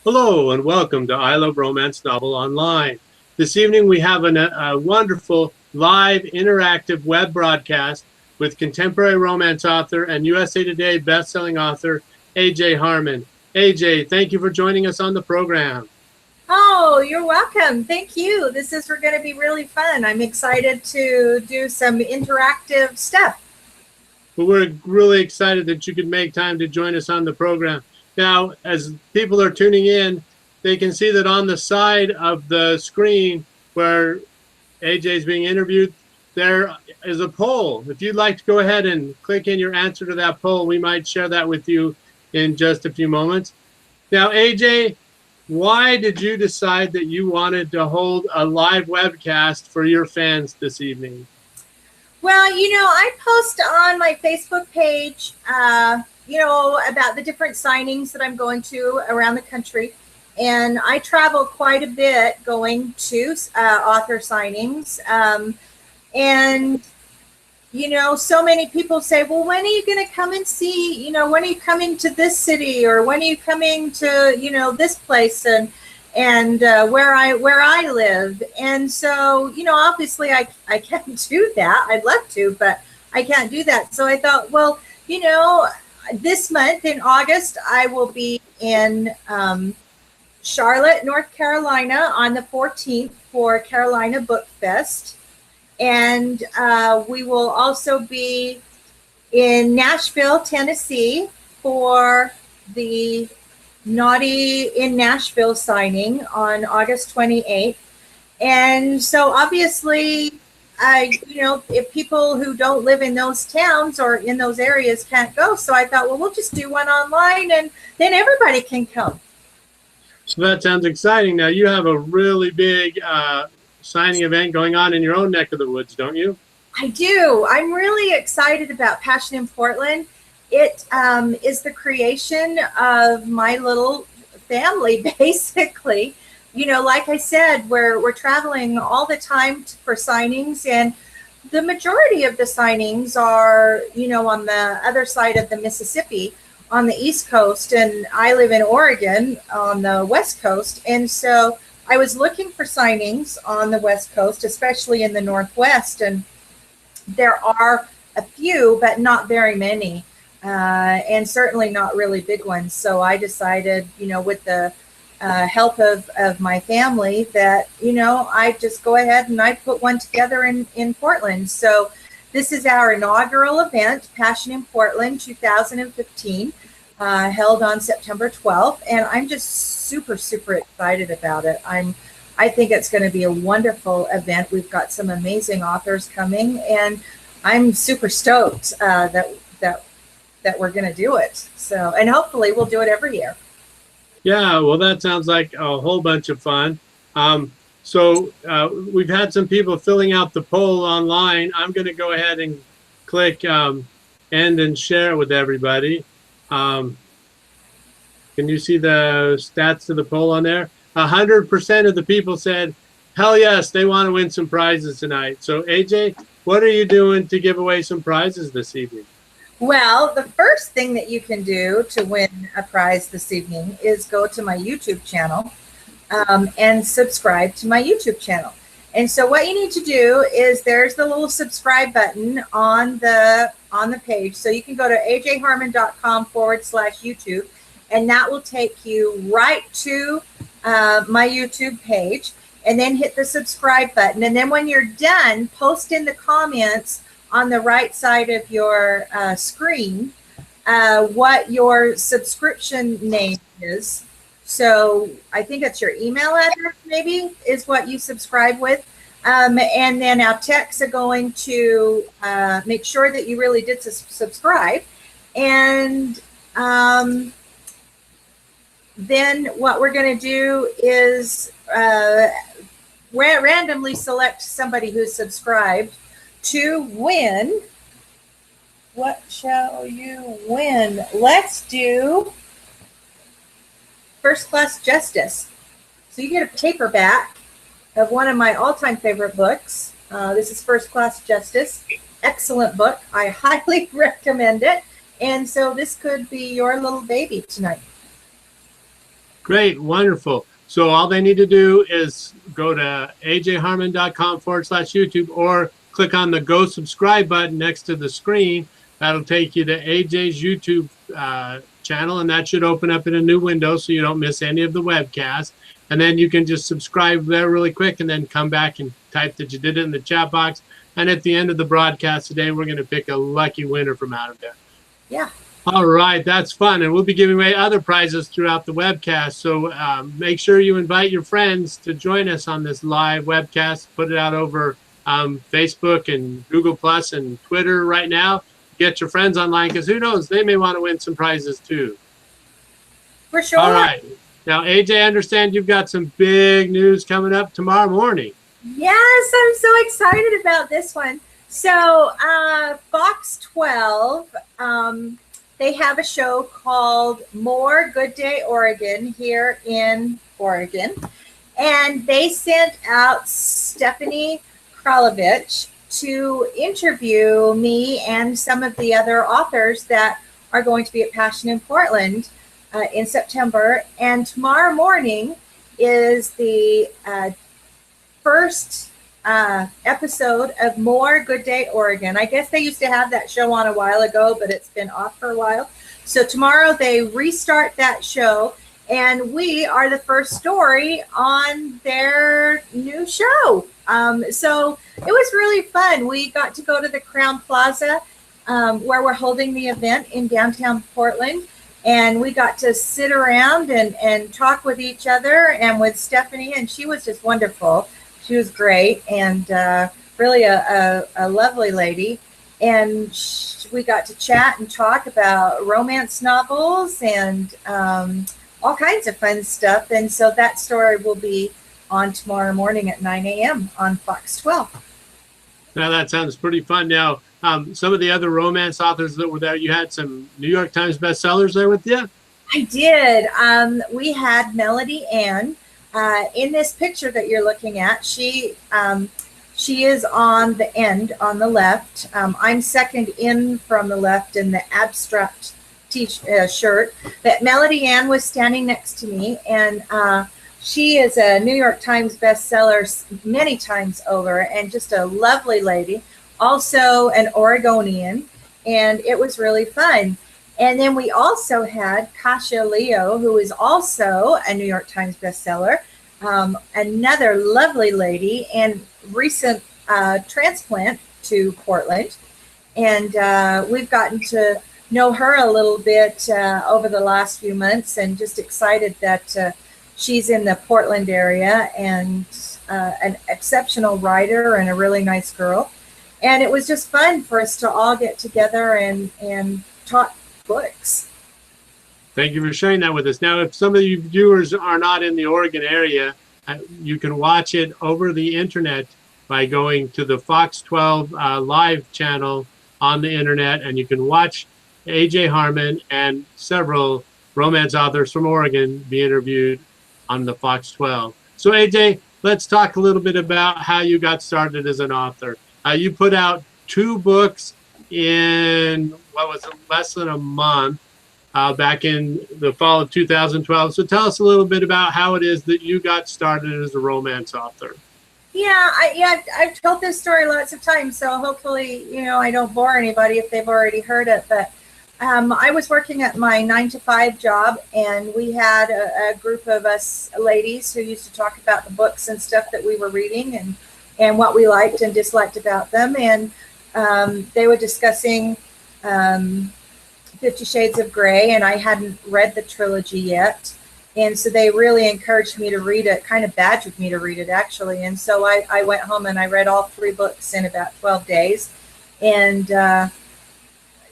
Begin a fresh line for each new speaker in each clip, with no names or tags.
Hello and welcome to I Love Romance Novel Online. This evening we have a wonderful live interactive web broadcast with contemporary romance author and USA Today bestselling author AJ Harmon. AJ, thank you for joining us on the program.
Oh, you're welcome. Thank you. This is going to be really fun. I'm excited to do some interactive stuff.
Well, we're really excited that you could make time to join us on the program. Now, as people are tuning in, they can see that on the side of the screen where AJ is being interviewed, there is a poll. If you'd like to go ahead and click in your answer to that poll, we might share that with you in just a few moments. Now, AJ, why did you decide that you wanted to hold a live webcast for your fans this evening?
Well, I post on my Facebook page, about the different signings that I'm going to around the country. And I travel quite a bit going to author signings. So many people say, well, when are you going to come and see, when are you coming to this city, or when are you coming to, this place and where I live. And so, obviously I can't do that. I'd love to, but I can't do that. So I thought, well, this month in August, I will be in Charlotte, North Carolina on the 14th for Carolina Book Fest. And we will also be in Nashville, Tennessee for the Naughty in Nashville signing on August 28th. And so obviously, if people who don't live in those towns or in those areas can't go, so I thought, well, we'll just do one online and then everybody can come.
So that sounds exciting. Now, you have a really big signing event going on in your own neck of the woods, don't you?
I do. I'm really excited about Passion in Portland. It is the creation of my little family, basically. Like I said, we're traveling all the time for signings, and the majority of the signings are, on the other side of the Mississippi on the East Coast, and I live in Oregon on the West Coast. And so I was looking for signings on the West Coast, especially in the Northwest, and there are a few, but not very many, and certainly not really big ones. So I decided, with the help of my family, that, I just go ahead and I put one together in Portland. So this is our inaugural event, Passion in Portland 2015, held on September 12th. And I'm just super, super excited about it. I think it's going to be a wonderful event. We've got some amazing authors coming, and I'm super stoked that we're going to do it. So, and hopefully we'll do it every year.
Yeah, well, that sounds like a whole bunch of fun. We've had some people filling out the poll online. I'm going to go ahead and click end and share it with everybody. Can you see the stats of the poll on there? 100% of the people said, hell yes, they want to win some prizes tonight. So AJ, what are you doing to give away some prizes this evening?
Well, the first thing that you can do to win a prize this evening is go to my YouTube channel and subscribe to my YouTube channel. And so what you need to do is, there's the little subscribe button on the page. So you can go to ajharmon.com/YouTube, and that will take you right to my YouTube page, and then hit the subscribe button. And then when you're done, post in the comments on the right side of your screen what your subscription name is. So I think it's your email address, maybe, is what you subscribe with. And then our techs are going to make sure that you really did subscribe. And then what we're going to do is randomly select somebody who's subscribed to win. What shall you win? Let's do First Class Justice. So you get a paperback of one of my all-time favorite books. This is First Class Justice. Excellent book. I highly recommend it. And so this could be your little baby tonight.
Great, wonderful. So all they need to do is go to ajharmon.com/YouTube or click on the Go Subscribe button next to the screen. That'll take you to AJ's YouTube channel, and that should open up in a new window so you don't miss any of the webcasts. And then you can just subscribe there really quick and then come back and type that you did it in the chat box. And at the end of the broadcast today, we're going to pick a lucky winner from out of there.
Yeah.
All right, that's fun. And we'll be giving away other prizes throughout the webcast. So make sure you invite your friends to join us on this live webcast. Put it out over Facebook and Google Plus and Twitter right now. Get your friends online, because who knows, they may want to win some prizes too.
For sure.
All right. Now, AJ, I understand you've got some big news coming up tomorrow morning.
Yes, I'm so excited about this one. So Fox 12, they have a show called More Good Day Oregon here in Oregon. And they sent out Stephanie Kralovich to interview me and some of the other authors that are going to be at Passion in Portland in September. And tomorrow morning is the first episode of More Good Day Oregon. I guess they used to have that show on a while ago, but it's been off for a while. So tomorrow they restart that show, and we are the first story on their new show. So it was really fun. We got to go to the Crown Plaza where we're holding the event in downtown Portland. And we got to sit around and talk with each other and with Stephanie, and she was just wonderful. She was great and really a lovely lady. And we got to chat and talk about romance novels and all kinds of fun stuff. And so that story will be on tomorrow morning at 9 a.m. on Fox 12.
Now, that sounds pretty fun. Now, some of the other romance authors that were there, you had some New York Times bestsellers there with you?
I did. We had Melody Ann. In this picture that you're looking at, she is on the end, on the left. I'm second in from the left in the abstract shirt. But Melody Ann was standing next to me, and she is a New York Times bestseller many times over, and just a lovely lady. Also an Oregonian, and it was really fun. And then we also had Kasia Leo, who is also a New York Times bestseller, another lovely lady and recent transplant to Portland. And we've gotten to know her a little bit over the last few months, and just excited that she's in the Portland area, and an exceptional writer and a really nice girl. And it was just fun for us to all get together and talk books.
Thank you for sharing that with us. Now, if some of you viewers are not in the Oregon area, you can watch it over the internet by going to the Fox 12 live channel on the internet, and you can watch AJ Harmon and several romance authors from Oregon be interviewed on the Fox 12. So AJ, let's talk a little bit about how you got started as an author. You put out 2 books in, what was it, less than a month, back in the fall of 2012. So tell us a little bit about how it is that you got started as a romance author.
Yeah, I've told this story lots of times, so hopefully, I don't bore anybody if they've already heard it. But I was working at my 9-to-5 job, and we had a group of us ladies who used to talk about the books and stuff that we were reading, and what we liked and disliked about them. And they were discussing 50 Shades of Grey, and I hadn't read the trilogy yet. And so they really encouraged me to read it, kind of badgered me to read it, actually. And so I went home and I read all 3 books in about 12 days. And,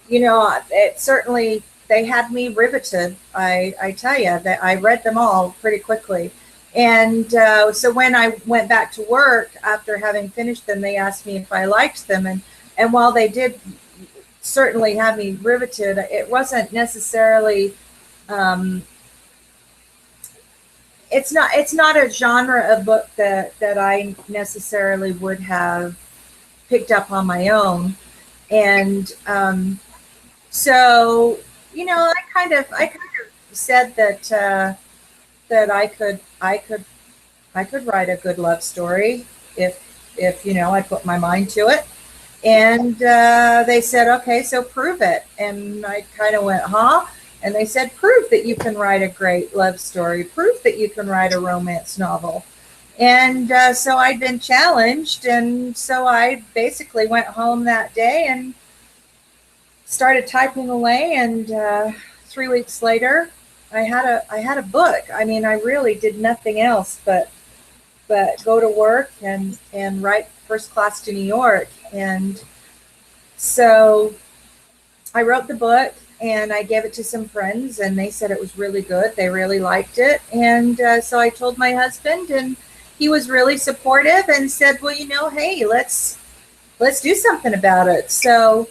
it certainly, they had me riveted. I tell you, that I read them all pretty quickly. And so when I went back to work after having finished them, they asked me if I liked them. And while they did certainly have me riveted, it wasn't necessarily, it's not a genre of book that I necessarily would have picked up on my own. And so, I kind of said that, that I could write a good love story if I put my mind to it. And they said, okay, so prove it. And I kind of went, huh? And they said, prove that you can write a great love story. Prove that you can write a romance novel. And so I'd been challenged. And so I basically went home that day and started typing away. And 3 weeks later, I had a book. I mean, I really did nothing else but go to work and write First Class to New York. And so I wrote the book and I gave it to some friends and they said it was really good. They really liked it. And so I told my husband and he was really supportive and said, well, hey, let's do something about it. So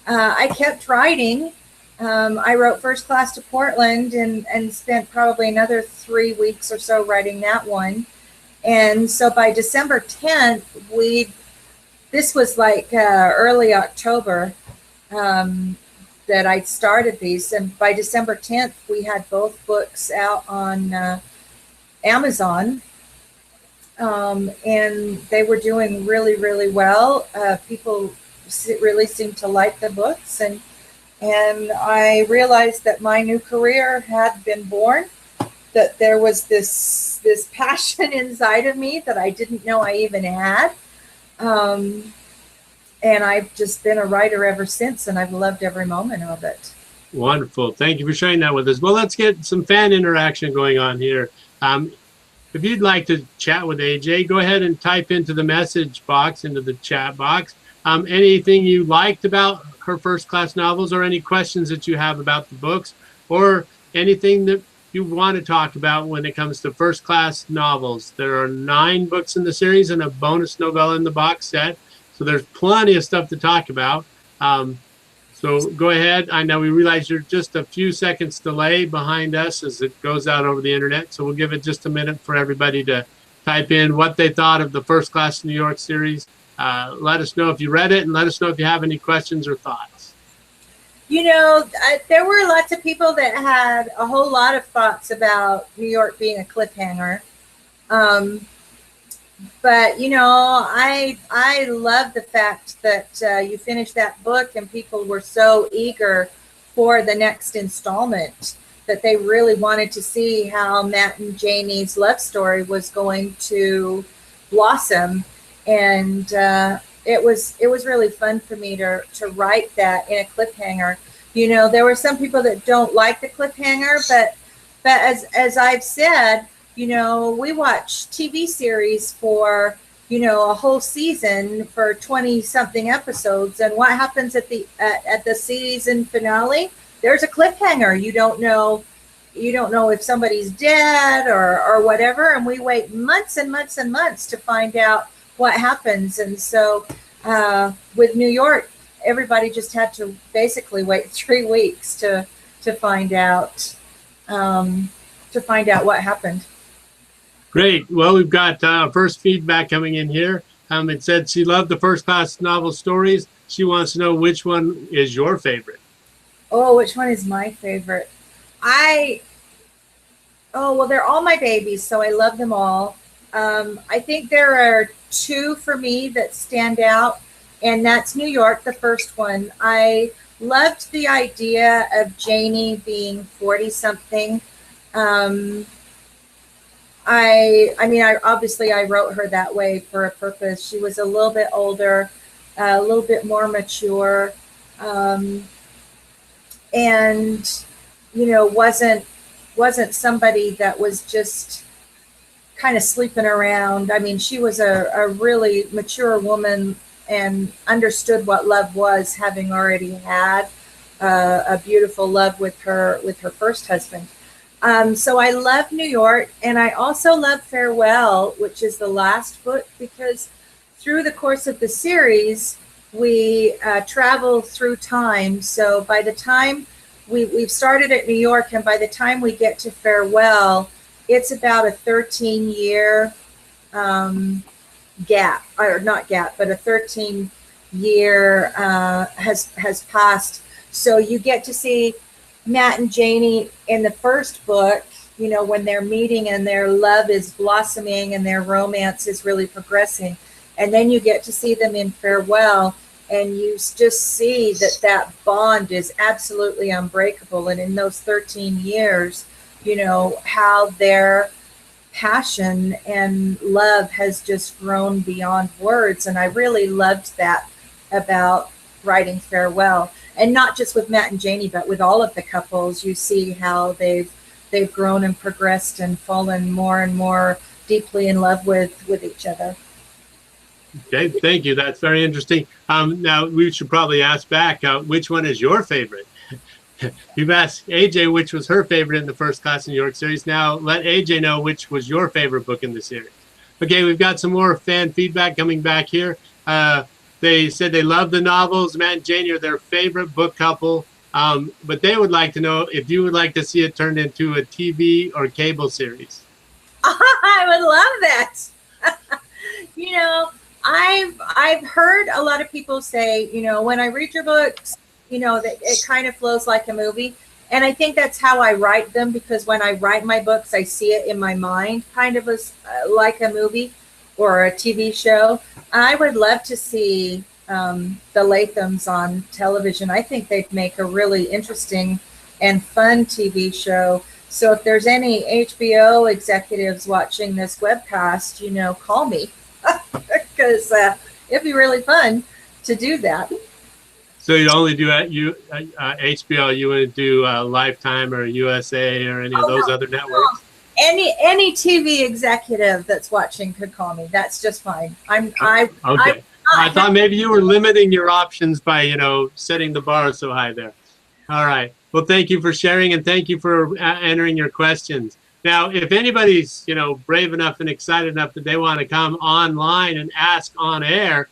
I kept writing. I wrote First Class to Portland and spent probably another 3 weeks or so writing that one. And so by December 10th, this was like early October that I'd started these. And by December 10th, we had both books out on Amazon. And they were doing really, really well. People really seemed to like the books. And I realized that my new career had been born, that there was this passion inside of me that I didn't know I even had. And I've just been a writer ever since, and I've loved every moment of it.
Wonderful. Thank you for sharing that with us. Well, let's get some fan interaction going on here. If you'd like to chat with AJ, go ahead and type into the message box, into the chat box, anything you liked about her First Class novels or any questions that you have about the books or anything that you want to talk about when it comes to First Class novels. There are 9 books in the series and a bonus novella in the box set. So there's plenty of stuff to talk about. So go ahead. I know we realize you're just a few seconds delay behind us as it goes out over the internet. So we'll give it just a minute for everybody to type in what they thought of the First Class New York series. Let us know if you read it and let us know if you have any questions or thoughts.
There were lots of people that had a whole lot of thoughts about New York being a cliffhanger. But, I love the fact that you finished that book and people were so eager for the next installment that they really wanted to see how Matt and Janie's love story was going to blossom. And it was really fun for me to write that in a cliffhanger. There were some people that don't like the cliffhanger, but as I've said, we watch TV series for, a whole season for 20-something episodes. And what happens at the season finale? There's a cliffhanger. You don't know if somebody's dead or whatever. And we wait months and months and months to find out what happens. And so with New York, everybody just had to basically wait 3 weeks to find out what happened.
Great. Well, we've got first feedback coming in here. It said she loved the First Class novel stories. She wants to know which one is your favorite.
Oh, which one is my favorite? Well, they're all my babies, so I love them all. I think there are 2 for me that stand out, and that's New York, the first one. I loved the idea of Janie being 40-something. I wrote her that way for a purpose. She was a little bit older, a little bit more mature, and wasn't somebody that was just kind of sleeping around. I mean, she was a really mature woman and understood what love was, having already had a beautiful love with her first husband. So I love New York, and I also love Farewell, which is the last book, because through the course of the series, we travel through time. So by the time we've started at New York, and by the time we get to Farewell, it's about a 13-year gap, or not gap, but a 13-year has passed. So you get to see Matt and Janie in the first book, you know, when they're meeting and their love is blossoming and their romance is really progressing. And then you get to see them in farewell, and you just see that that bond is absolutely unbreakable. And in those 13 years, you know, how their passion and love has just grown beyond words. And I really loved that about writing farewell. And not just with Matt and Janie, but with all of the couples. You see how they've grown and progressed and fallen more and more deeply in love with each other.
Okay, thank you. That's very interesting. Now, we should probably ask back, which one is your favorite? You've asked AJ which was her favorite in the First Class New York series. Now, let AJ know which was your favorite book in the series. Okay, we've got some more fan feedback coming back here. They said they love the novels. Matt and Janie are their favorite book couple. But they would like to know if you would like to see it turned into a TV or cable series.
I would love that. You know, I've heard a lot of people say, you know, when I read your books, you know, that it kind of flows like a movie. And I think that's how I write them, because when I write my books, I see it in my mind kind of as like a movie or a TV show. I would love to see the Lathams on television. I think they'd make a really interesting and fun TV show. So if there's any HBO executives watching this webcast, you know, call me, because it'd be really fun to do that.
So you'd only do HBO, you wouldn't do Lifetime or USA or any of those other networks?
No. Any TV executive that's watching could call me. That's just fine. I thought maybe you were limiting your options by, you know, setting the bar so high there.
All right. Well, thank you for sharing, and thank you for entering your questions. Now, if anybody's, you know, brave enough and excited enough that they want to come online and ask on air,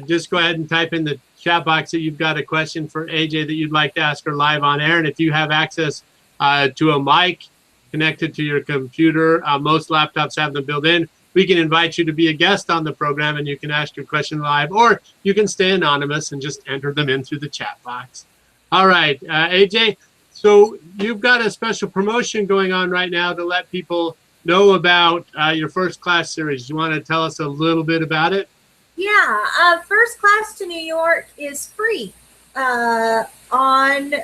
just go ahead and type in the chat box that you've got a question for AJ that you'd like to ask her live on air. And if you have access to a mic connected to your computer, most laptops have them built in, we can invite you to be a guest on the program, and you can ask your question live, or you can stay anonymous and just enter them in through the chat box. All right, AJ, so you've got a special promotion going on right now to let people know about your First Class series. You want to tell us a little bit about it?
Yeah, First Class to New York is free on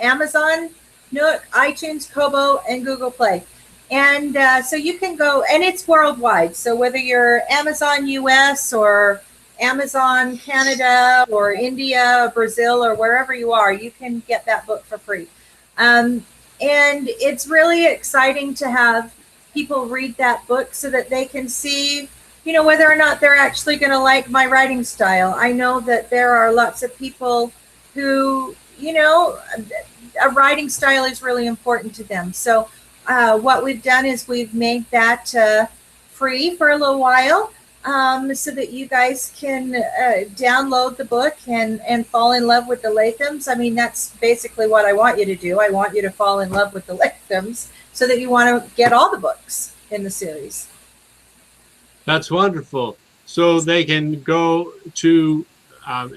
Amazon, Nook, iTunes, Kobo, and Google Play. And so you can go, and it's worldwide. So whether you're Amazon US or Amazon Canada or India, Brazil, or wherever you are, you can get that book for free. And it's really exciting to have people read that book so that they can see, you know, whether or not they're actually going to like my writing style. I know that there are lots of people who, you know, a writing style is really important to them. So what we've done is we've made that free for a little while, so that you guys can download the book and fall in love with the Lathams. I mean, that's basically what I want you to do. I want you to fall in love with the Lathams so that you want to get all the books in the series.
That's wonderful. So they can go to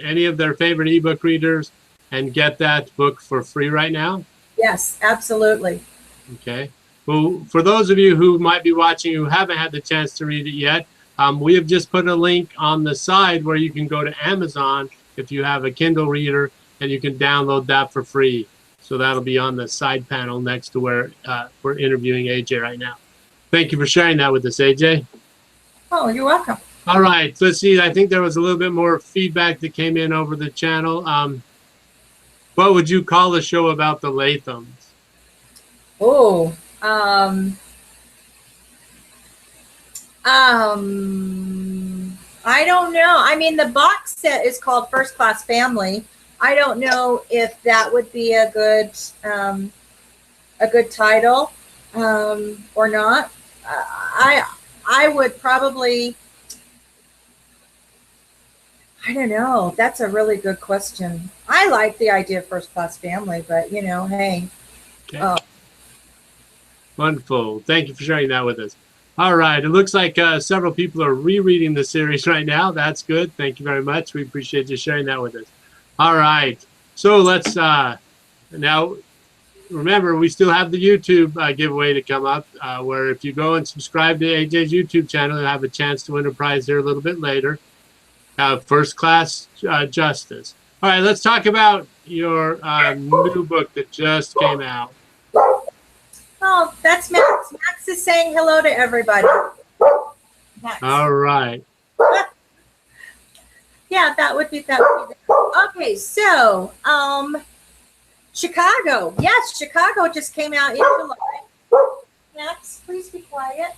any of their favorite ebook readers and get that book for free right now?
Yes, absolutely.
Okay. Well, for those of you who might be watching who haven't had the chance to read it yet, we have just put a link on the side where you can go to Amazon if you have a Kindle reader, and you can download that for free. So that'll be on the side panel next to where we're interviewing AJ right now. Thank you for sharing that with us, AJ.
Oh, you're welcome.
All right. Let's see. I think there was a little bit more feedback that came in over the channel. What would you call the show about the Lathams?
Oh, I don't know. I mean, the box set is called First Class Family. I don't know if that would be a good title or not. I would probably, I don't know. That's a really good question. I like the idea of First Class Family, but you know, hey.
Okay. Wonderful. Thank you for sharing that with us. All right. It looks like several people are rereading the series right now. That's good. Thank you very much. We appreciate you sharing that with us. All right. So let's now remember, we still have the YouTube giveaway to come up, where if you go and subscribe to AJ's YouTube channel, you'll have a chance to win a prize there a little bit later. First Class Justice. All right, let's talk about your new book that just came out.
Oh, that's Max. Max is saying hello to everybody. Max.
All right.
Yeah, that would be. Okay, so Chicago. Yes, Chicago just came out in July. Max, please be quiet.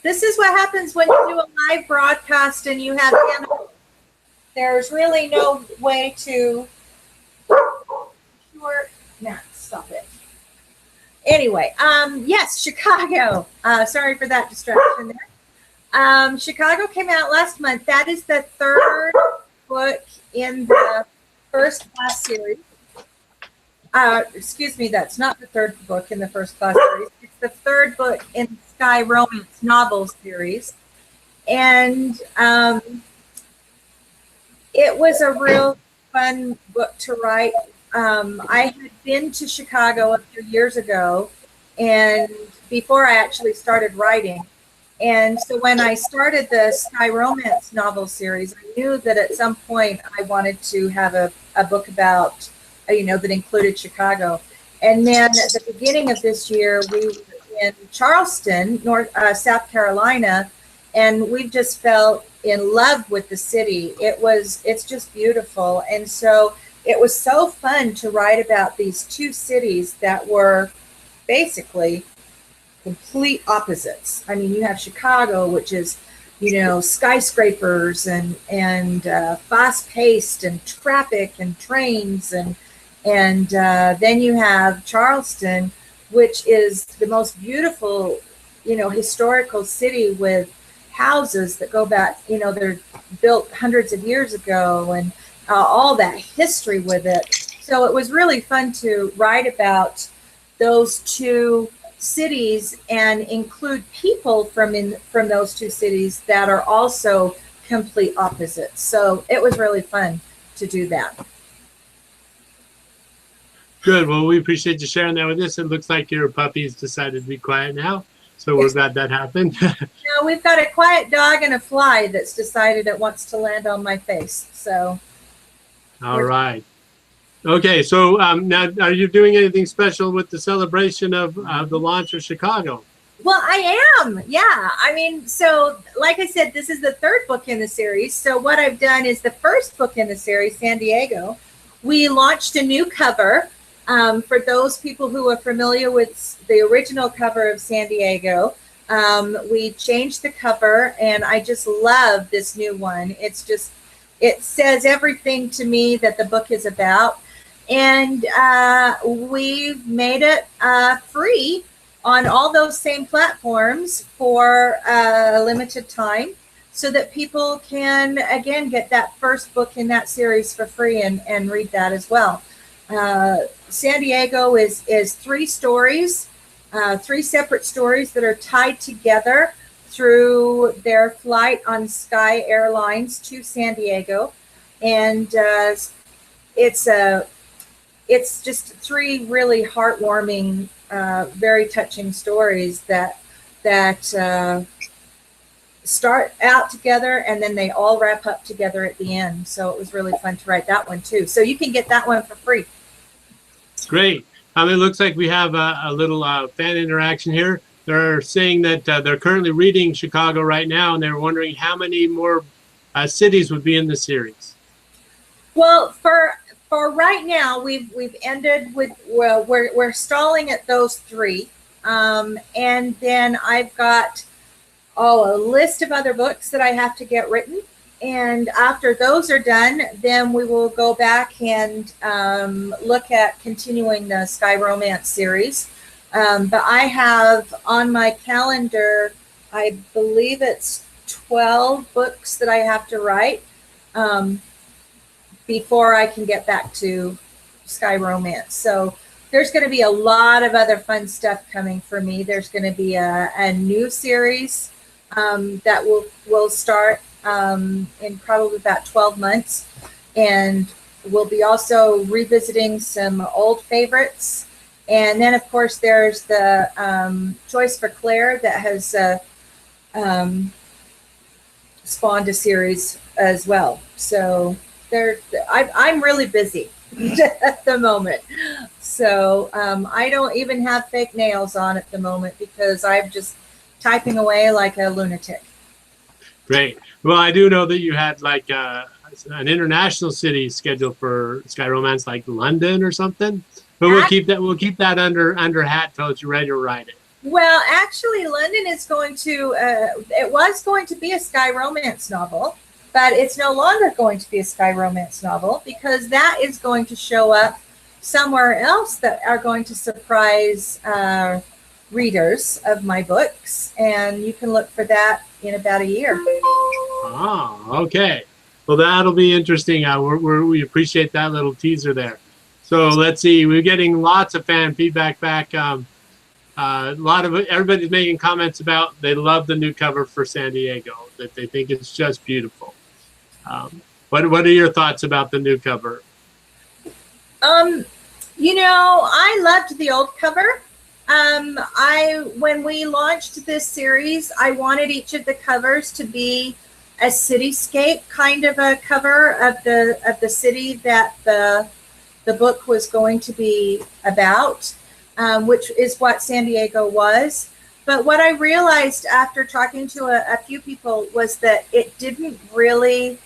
This is what happens when you do a live broadcast and you have animals. There's really no way to. Max, stop it. Anyway, yes, Chicago. Sorry for that distraction there. Chicago came out last month. That is the third book in the First Class series. Excuse me, that's not the third book in the First Class series. It's the third book in the Sky Romance novel series. And it was a real fun book to write. I had been to Chicago a few years ago, and before I actually started writing. And so when I started the Sky Romance novel series, I knew that at some point I wanted to have a book about, that included Chicago. And then at the beginning of this year, we were in Charleston, South Carolina, and we just fell in love with the city. It's just beautiful. And so it was so fun to write about these two cities that were basically complete opposites. I mean, you have Chicago, which is, skyscrapers and fast-paced and traffic and trains, and then you have Charleston, which is the most beautiful, historical city with houses that go back, they're built hundreds of years ago, and all that history with it. So it was really fun to write about those two cities and include people from those two cities that are also complete opposites. So it was really fun to do that.
Good. Well, we appreciate you sharing that with us. It looks like your puppy's decided to be quiet now. So we're glad that happened.
No, we've got a quiet dog and a fly that's decided it wants to land on my face. So.
All right. Okay. So now, are you doing anything special with the celebration of the launch of Chicago?
Well, I am. Yeah. I mean, so like I said, this is the third book in the series. So what I've done is the first book in the series, San Diego, we launched a new cover. For those people who are familiar with the original cover of San Diego, we changed the cover, and I just love this new one. It says everything to me that the book is about. And we've made it free on all those same platforms for a limited time, so that people can, again, get that first book in that series for free and read that as well. San Diego is three stories, three separate stories that are tied together through their flight on Sky Airlines to San Diego. And it's just three really heartwarming, very touching stories that start out together, and then they all wrap up together at the end. So it was really fun to write that one too. So you can get that one for free.
Great. It looks like we have a little fan interaction here. They're saying that they're currently reading Chicago right now, and they're wondering how many more cities would be in the series.
Well, for right now, we've ended with, well, we're stalling at those three, and then I've got a list of other books that I have to get written. And after those are done, then we will go back and look at continuing the Sky Romance series. But I have on my calendar, I believe it's 12 books that I have to write before I can get back to Sky Romance. So there's going to be a lot of other fun stuff coming for me. There's going to be a new series that will start in probably about 12 months. And we'll be also revisiting some old favorites. And then, of course, there's the Choice for Claire that has spawned a series as well. So I'm really busy at the moment. So I don't even have fake nails on at the moment because I'm just typing away like a lunatic.
Great. Well, I do know that you had like an international city scheduled for Sky Romance, like London or something. But we'll keep that under hat till you're ready to write it.
Well, actually, London is going to. It was going to be a Sky Romance novel, but it's no longer going to be a Sky Romance novel because that is going to show up somewhere else that are going to surprise readers of my books, and you can look for that in about a year.
Oh, okay. Well, that'll be interesting. We appreciate that little teaser there. So let's see. We're getting lots of fan feedback back. Everybody's making comments about they love the new cover for San Diego, that they think it's just beautiful. What are your thoughts about the new cover?
I loved the old cover. When we launched this series, I wanted each of the covers to be a cityscape kind of a cover of the city that the book was going to be about, which is what San Diego was. But what I realized after talking to a few people was that it didn't really,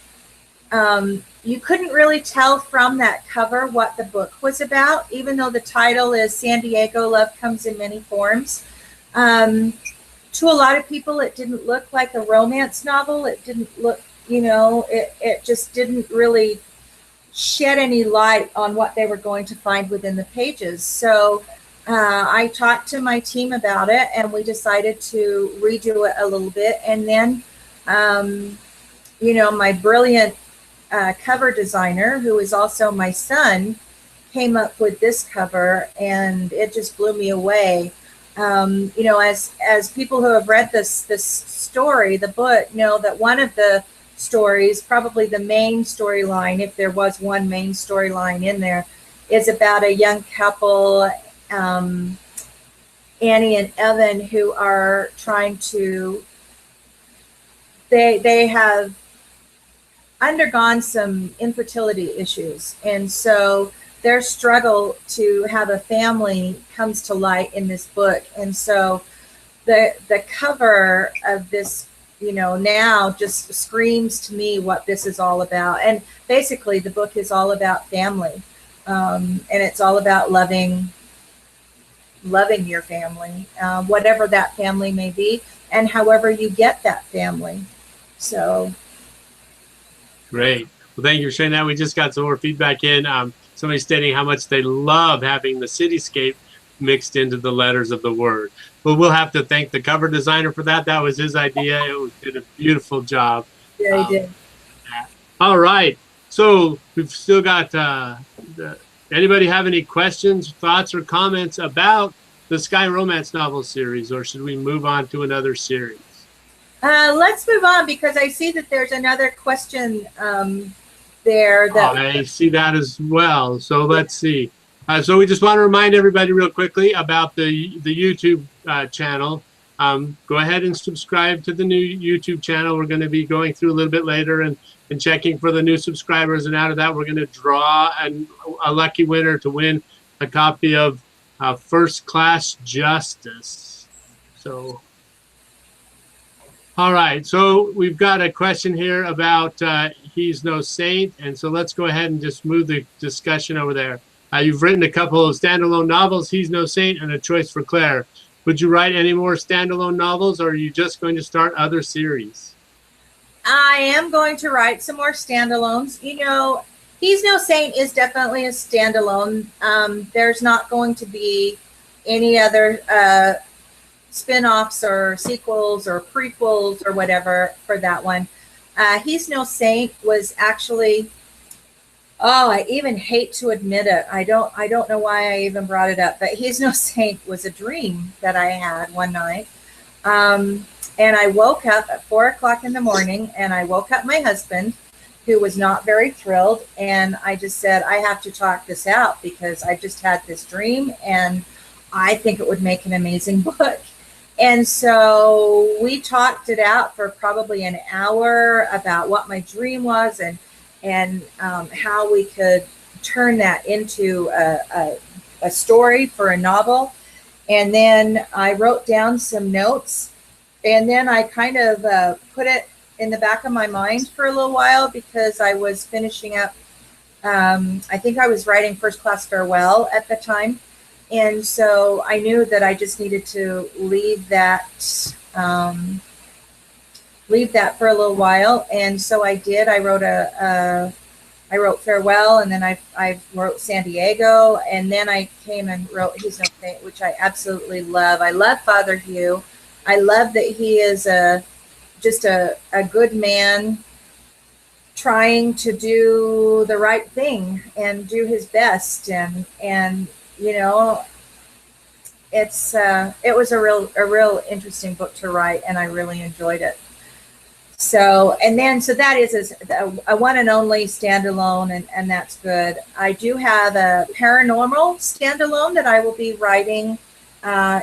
you couldn't really tell from that cover what the book was about, even though the title is San Diego, Love Comes in Many Forms. To a lot of people, it didn't look like a romance novel. It didn't look, it just didn't really shed any light on what they were going to find within the pages. So I talked to my team about it, and we decided to redo it a little bit. And then, my brilliant cover designer, who is also my son, came up with this cover, and it just blew me away. As people who have read this story, the book, know that one of the stories, probably the main storyline, if there was one main storyline in there, is about a young couple, Annie and Evan, who are trying to, they have undergone some infertility issues, and so their struggle to have a family comes to light in this book. And so the cover of this, now just screams to me what this is all about. And basically the book is all about family, and it's all about loving your family, whatever that family may be, and however you get that family. So
great. Well, thank you for sharing that. We just got some more feedback in. Somebody stating how much they love having the cityscape mixed into the letters of the word. But we'll have to thank the cover designer for that. That was his idea. It did a beautiful job.
Yeah, he did.
All right. So we've still got, anybody have any questions, thoughts, or comments about the Sky Romance novel series, or should we move on to another series?
Let's move on, because I see that there's another question there.
I see that as well. So let's see. So we just want to remind everybody real quickly about the YouTube channel. Go ahead and subscribe to the new YouTube channel. We're going to be going through a little bit later and checking for the new subscribers. And out of that, we're going to draw a lucky winner to win a copy of First Class Justice. So, all right. So we've got a question here about He's No Saint. And so let's go ahead and just move the discussion over there. You've written a couple of standalone novels, He's No Saint and A Choice for Claire. Would you write any more standalone novels, or are you just going to start other series?
I am going to write some more standalones. He's No Saint is definitely a standalone. There's not going to be any other spin-offs or sequels or prequels or whatever for that one. He's No Saint was actually, I even hate to admit it. I don't know why I even brought it up, but He's No Saint was a dream that I had one night. And I woke up at 4 o'clock in the morning, and I woke up my husband, who was not very thrilled. And I just said, I have to talk this out because I just had this dream and I think it would make an amazing book. And so we talked it out for probably an hour about what my dream was and how we could turn that into a story for a novel. And then I wrote down some notes, and then I kind of put it in the back of my mind for a little while because I was finishing up, I think I was writing First Class Farewell at the time. And so I knew that I just needed to leave that for a little while. And so I did. I wrote Farewell, and then I wrote San Diego, and then I came and wrote He's No Saint, which I absolutely love. I love Father Hugh. I love that he is just a good man trying to do the right thing and do his best. And you know, it was a real interesting book to write, and I really enjoyed it. So that is a one and only standalone, and that's good. I do have a paranormal standalone that I will be writing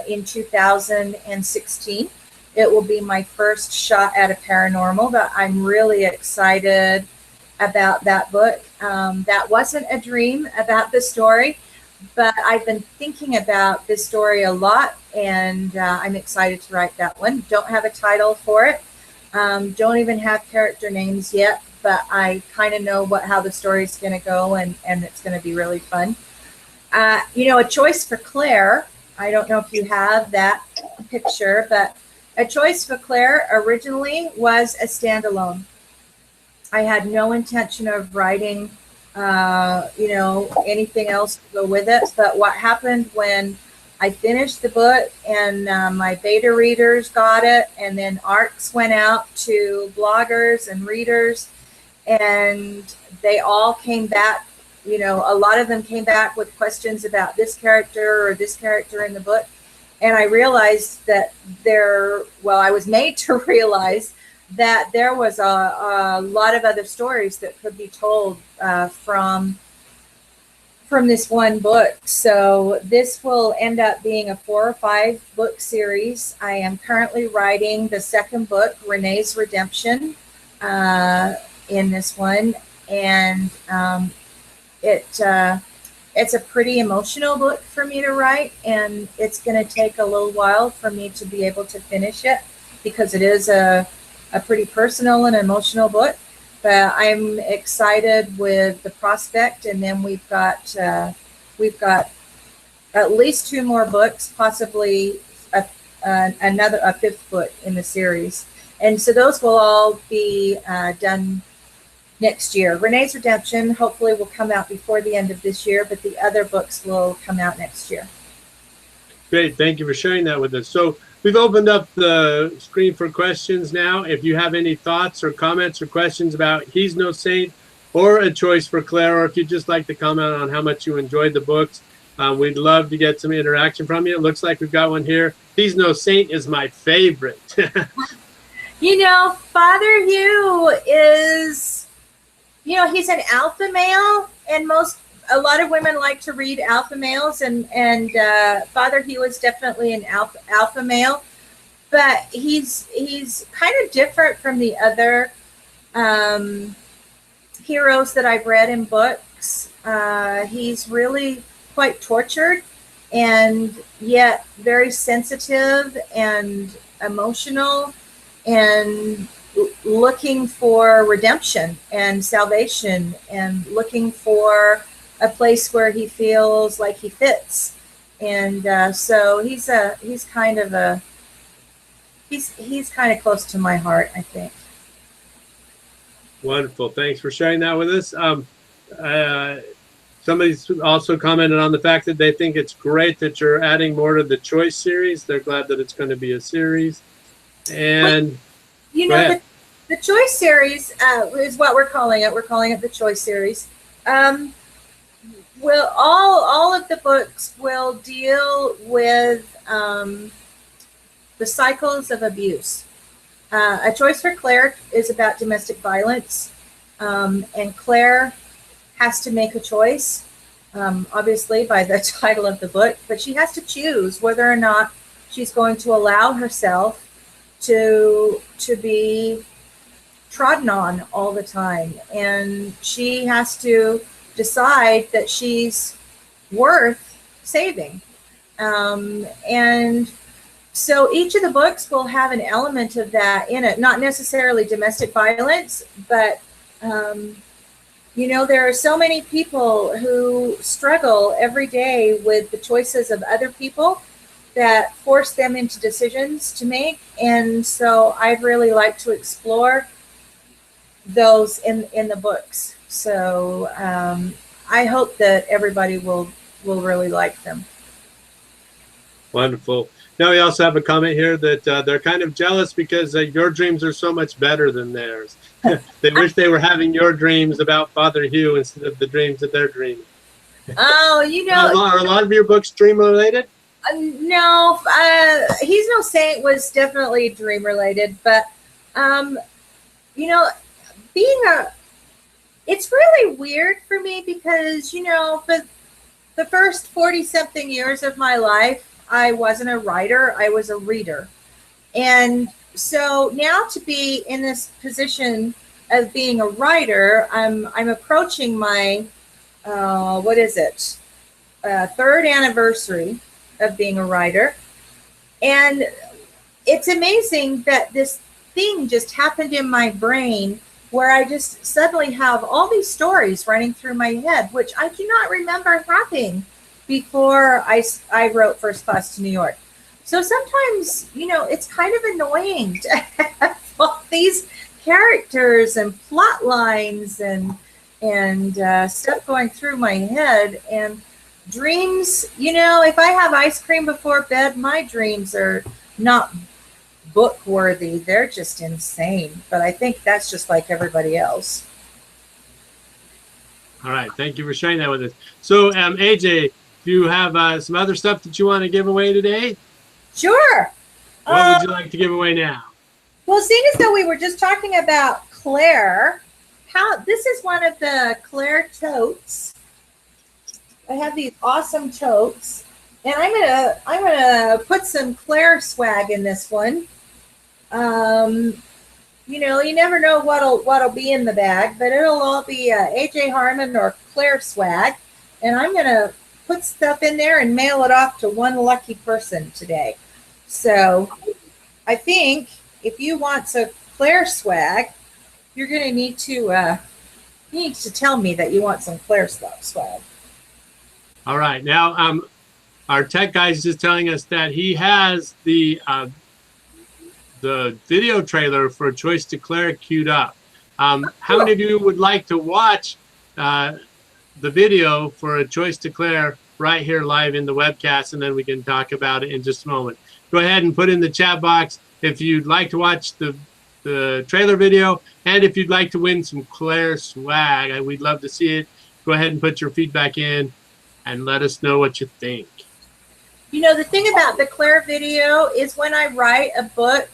in 2016. It will be my first shot at a paranormal, but I'm really excited about that book. That wasn't a dream about the story, but I've been thinking about this story a lot, and I'm excited to write that one. Don't have a title for it. Don't even have character names yet, but I kind of know how the story's going to go, and it's going to be really fun. A Choice for Claire. I don't know if you have that picture, but A Choice for Claire originally was a standalone. I had no intention of writing, anything else to go with it. But what happened when I finished the book and my beta readers got it, and then ARCs went out to bloggers and readers, and they all came back. A lot of them came back with questions about this character or this character in the book. And I realized that I was made to realize that there was a lot of other stories that could be told from this one book. So this will end up being a 4 or 5 book series. I am currently writing the second book, Renee's Redemption, in this one. And it's a pretty emotional book for me to write, and it's going to take a little while for me to be able to finish it because it is a pretty personal and emotional book. But I'm excited with the prospect, and then we've got at least 2 more books, possibly a 5th book in the series, and so those will all be done next year. Renee's Redemption hopefully will come out before the end of this year, but the other books will come out next year.
Great, thank you for sharing that with us. So we've opened up the screen for questions now. If you have any thoughts or comments or questions about He's No Saint or A Choice for Claire, or if you'd just like to comment on how much you enjoyed the books, we'd love to get some interaction from you. It looks like we've got one here. He's No Saint is my favorite.
Father Hugh is, he's an alpha male, and a lot of women like to read alpha males, and Father Hugh is definitely an alpha male, but he's kind of different from the other heroes that I've read in books. He's really quite tortured, and yet very sensitive and emotional, and looking for redemption and salvation, and looking for a place where he feels like he fits. And so he's kind of close to my heart, I think.
Wonderful. Thanks for sharing that with us. Somebody's also commented on the fact that they think it's great that you're adding more to the Choice series. They're glad that it's going to be a series. And
the Choice series is what we're calling it. We're calling it the Choice series. Will all of the books will deal with the cycles of abuse. A Choice for Claire is about domestic violence, And Claire has to make a choice, obviously by the title of the book, but she has to choose whether or not she's going to allow herself to be trodden on all the time. And she has to decide that she's worth saving. And so each of the books will have an element of that in it, not necessarily domestic violence, but you know, there are so many people who struggle every day with the choices of other people that force them into decisions to make. And so I'd really like to explore those in the books. So I hope that everybody will really like them.
Wonderful. Now we also have a comment here that they're kind of jealous because your dreams are so much better than theirs. They wish they were having your dreams about Father Hugh instead of the dreams that they're dreaming.
Oh, you know.
Are a lot of your books dream related?
No, He's No Saint was definitely dream related, but you know, it's really weird for me because, you know, for the first 40-something years of my life, I wasn't a writer, I was a reader. And so now to be in this position of being a writer, I'm approaching my, third anniversary of being a writer. And it's amazing that this thing just happened in my brain where I just suddenly have all these stories running through my head, which I do not remember having before I wrote First Class to New York. So sometimes, you know, it's kind of annoying to have all these characters and plot lines and stuff going through my head. And dreams, you know, if I have ice cream before bed, my dreams are not book worthy. They're just insane. But I think that's just like everybody else.
All right. Thank you for sharing that with us. So, AJ, do you have some other stuff that you want to give away today?
Sure.
What would you like to give away now?
Well, seeing as though we were just talking about Claire, this is one of the Claire totes. I have these awesome totes, and I'm gonna put some Claire swag in this one. You know, you never know what'll be in the bag, but it'll all be AJ Harmon or Claire swag, and I'm gonna put stuff in there and mail it off to one lucky person today. So I think if you want some Claire swag, you're gonna need to tell me that you want some Claire swag.
All right. Now, our tech guy is just telling us that he has the video trailer for Choice to Claire queued up. How many of you would like to watch the video for A Choice to Claire right here live in the webcast, and then we can talk about it in just a moment. Go ahead and put in the chat box if you'd like to watch the trailer video, and if you'd like to win some Claire swag. We'd love to see it. Go ahead and put your feedback in and let us know what you think.
You know, the thing about the Claire video is when I write a book,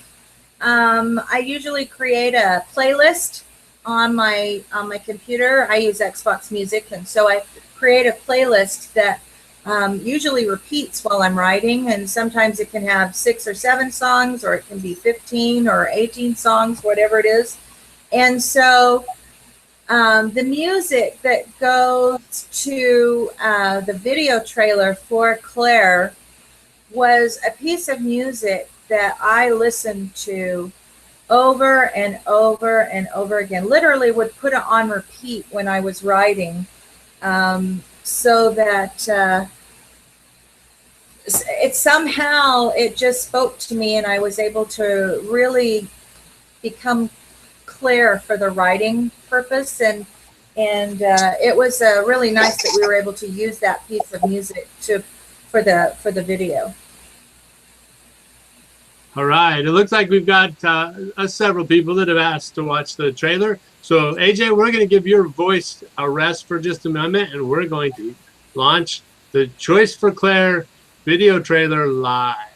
I usually create a playlist on my computer. I use Xbox Music, and so I create a playlist that usually repeats while I'm writing, and sometimes it can have 6 or 7 songs, or it can be 15 or 18 songs, whatever it is. And so the music that goes to the video trailer for Claire was a piece of music that I listened to over and over and over again. Literally would put it on repeat when I was writing, so that it just spoke to me, and I was able to really become Claire for the writing purpose. And it was really nice that we were able to use that piece of music for the video.
All right. It looks like we've got several people that have asked to watch the trailer. So, AJ, we're going to give your voice a rest for just a moment, and we're going to launch the Choice for Claire video trailer live.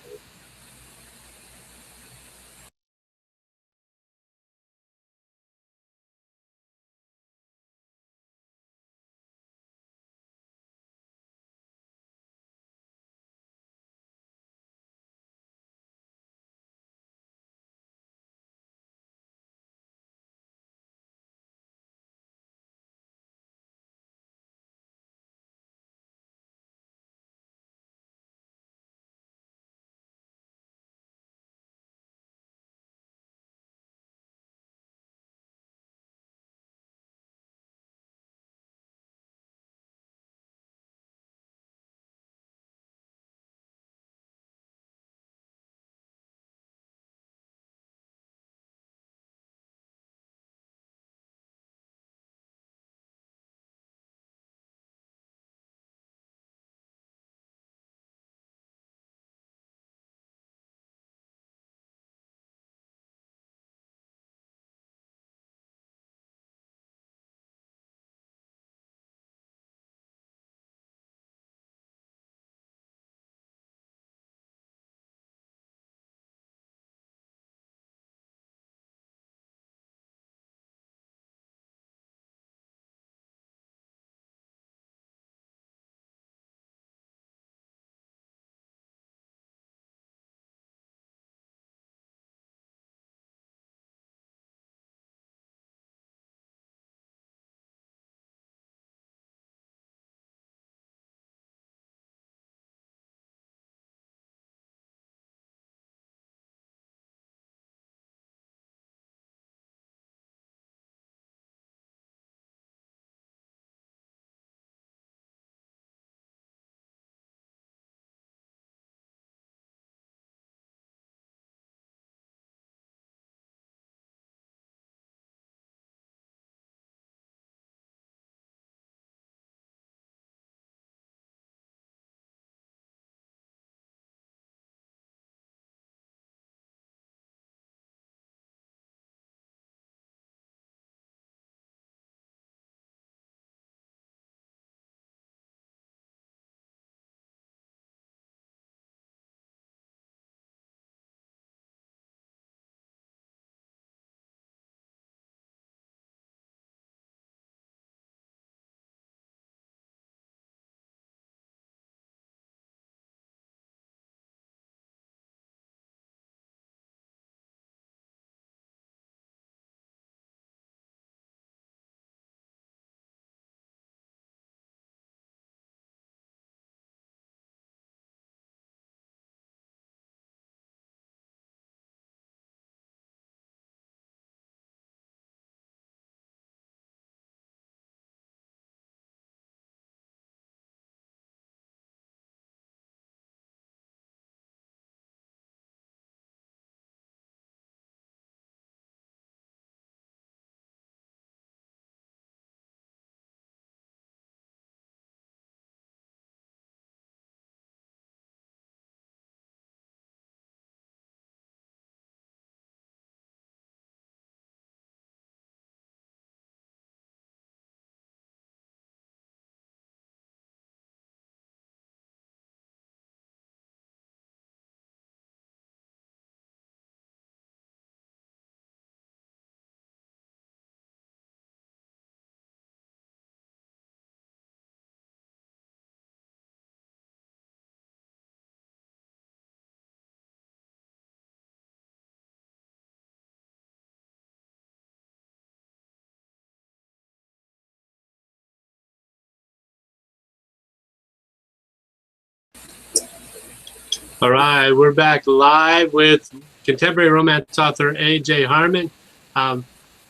All right, we're back live with contemporary romance author AJ Harmon. How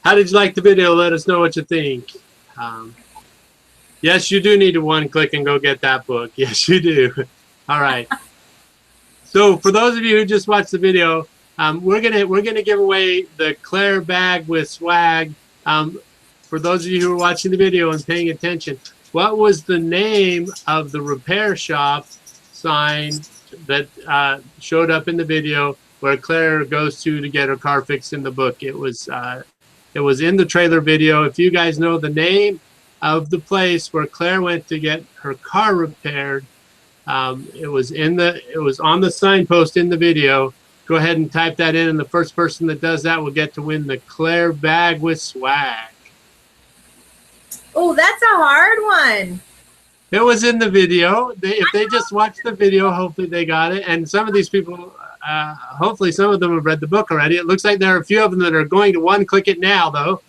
did you like the video? Let us know what you think. Yes, you do need to one-click and go get that book. Yes, you do. All right. So for those of you who just watched the video, we're gonna give away the Claire bag with swag. For those of you who are watching the video and paying attention, what was the name of the repair shop sign that showed up in the video where Claire goes to get her car fixed in the book? It was in the trailer video. If you guys know the name of the place where Claire went to get her car repaired, it was on the signpost in the video. Go ahead and type that in, and the first person that does that will get to win the Claire bag with swag.
Oh, that's a hard one.
It was in the video. If they just watched the video, hopefully they got it. And some of these people, hopefully some of them have read the book already. It looks like there are a few of them that are going to one-click it now, though,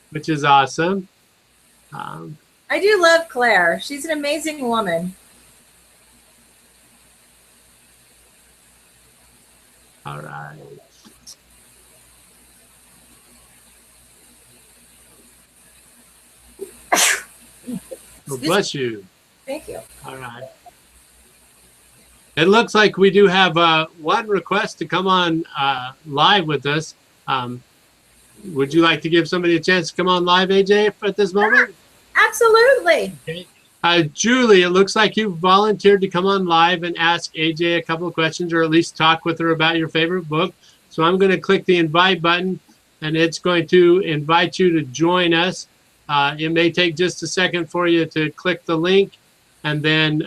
which is awesome.
I do love Claire. She's an amazing woman.
All right. Well, bless you.
Thank you.
All right. It looks like we do have one request to come on live with us. Would you like to give somebody a chance to come on live, AJ, at this moment?
Absolutely.
Okay. Julie, it looks like you volunteered to come on live and ask AJ a couple of questions, or at least talk with her about your favorite book. So I'm going to click the invite button, and it's going to invite you to join us. It may take just a second for you to click the link, and then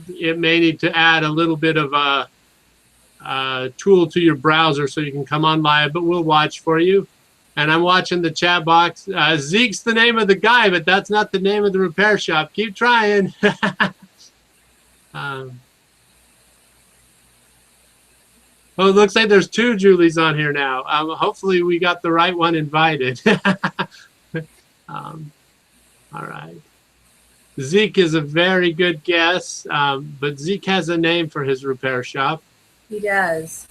it may need to add a little bit of a tool to your browser so you can come on live, but we'll watch for you. And I'm watching the chat box. Zeke's the name of the guy, but that's not the name of the repair shop. Keep trying. Well, it looks like there's two Julies on here now. Hopefully we got the right one invited. All right. Zeke is a very good guess, but Zeke has a name for his repair shop.
He does.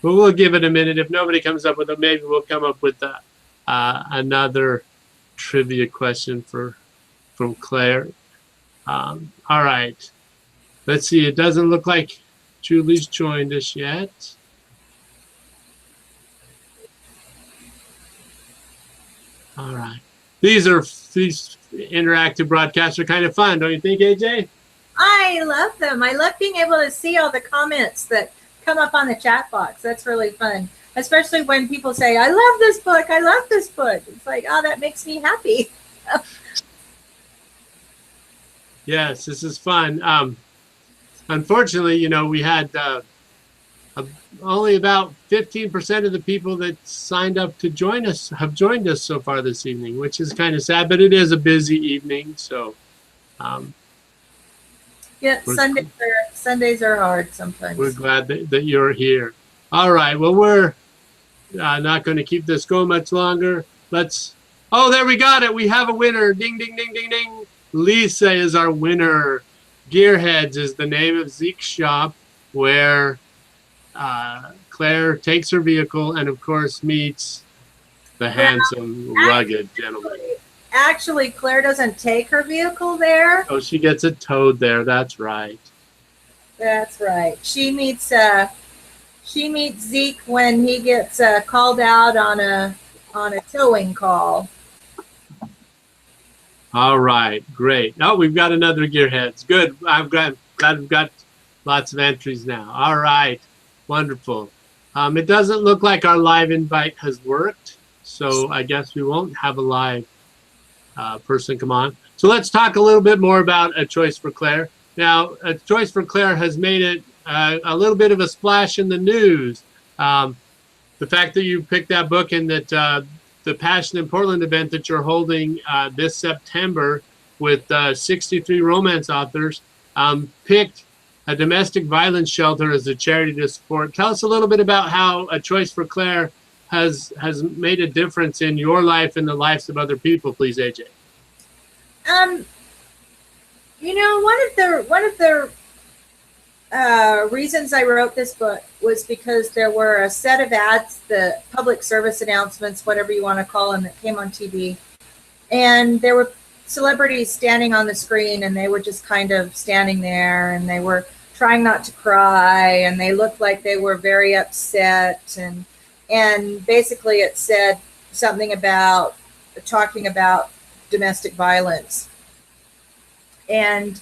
But we'll give it a minute. If nobody comes up with it, maybe we'll come up with another trivia question from Claire. All right. Let's see. It doesn't look like Julie's joined us yet. All right. These interactive broadcasts are kind of fun, don't you think, AJ?
I love them. I love being able to see all the comments that come up on the chat box. That's really fun, especially when people say, I love this book. I love this book. It's like, oh, that makes me happy.
Yes, this is fun. Unfortunately, you know, we had only about 15% of the people that signed up to join us have joined us so far this evening, which is kind of sad, but it is a busy evening. So,
yeah, Sundays are hard sometimes.
We're glad that you're here. All right. Well, we're not going to keep this going much longer. Oh, there we got it. We have a winner. Ding, ding, ding, ding, ding. Lisa is our winner. Gearheads is the name of Zeke's shop, where Claire takes her vehicle and, of course, meets the handsome, rugged gentleman.
Actually, Claire doesn't take her vehicle there.
Oh, she gets it towed there. That's right.
That's right. She meets Zeke when he gets called out on a towing call.
All right, great. Oh, we've got another Gearheads. Good. I'm glad we've got lots of entries now. All right, wonderful. It doesn't look like our live invite has worked, so I guess we won't have a live person come on. So let's talk a little bit more about A Choice for Claire. Now, A Choice for Claire has made it a little bit of a splash in the news. The fact that you picked that book and that the Passion in Portland event that you're holding this September with 63 romance authors picked a domestic violence shelter as a charity to support. Tell us a little bit about how A Choice for Claire has made a difference in your life and the lives of other people, please, AJ.
You know, one of the reasons I wrote this book was because there were a set of ads, the public service announcements, whatever you want to call them, that came on TV. And there were celebrities standing on the screen, and they were just kind of standing there, and they were trying not to cry, and they looked like they were very upset. And basically it said something about talking about domestic violence. And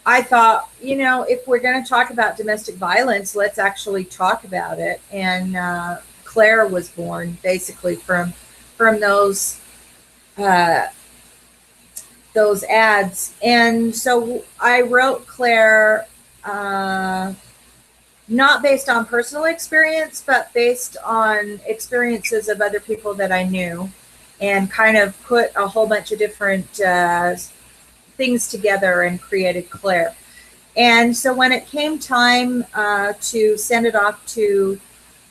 I thought, you know, if we're going to talk about domestic violence, let's actually talk about it. And Claire was born basically from those ads. And so I wrote Claire not based on personal experience, but based on experiences of other people that I knew, and kind of put a whole bunch of different things together and created Claire. And so when it came time to send it off to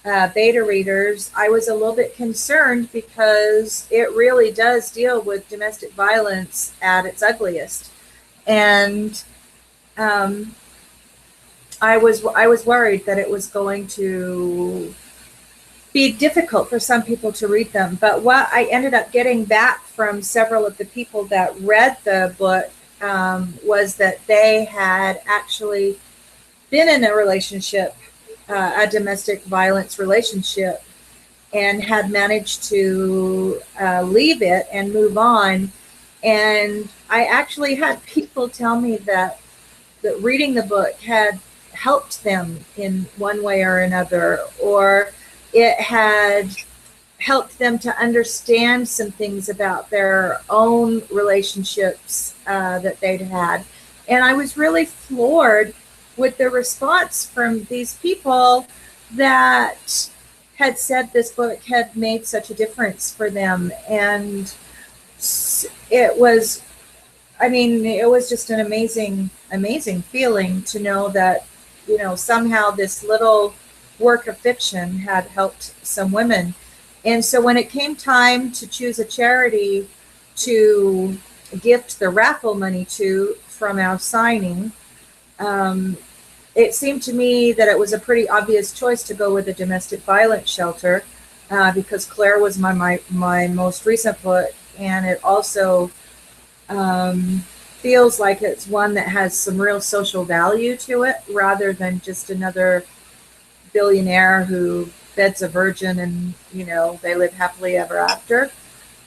beta readers, I was a little bit concerned because it really does deal with domestic violence at its ugliest. And I was worried that it was going to be difficult for some people to read them. But what I ended up getting back from several of the people that read the book was that they had actually been in a relationship, a domestic violence relationship, and had managed to leave it and move on. And I actually had people tell me that reading the book had helped them in one way or another, or it had helped them to understand some things about their own relationships that they'd had. And I was really floored with the response from these people that had said this book had made such a difference for them. And it was, I mean, it was just an amazing, amazing feeling to know that, you know, somehow this little work of fiction had helped some women. And so when it came time to choose a charity to gift the raffle money to from our signing, it seemed to me that it was a pretty obvious choice to go with a domestic violence shelter because Claire was my most recent book, and it also feels like it's one that has some real social value to it, rather than just another billionaire who beds a virgin and, you know, they live happily ever after.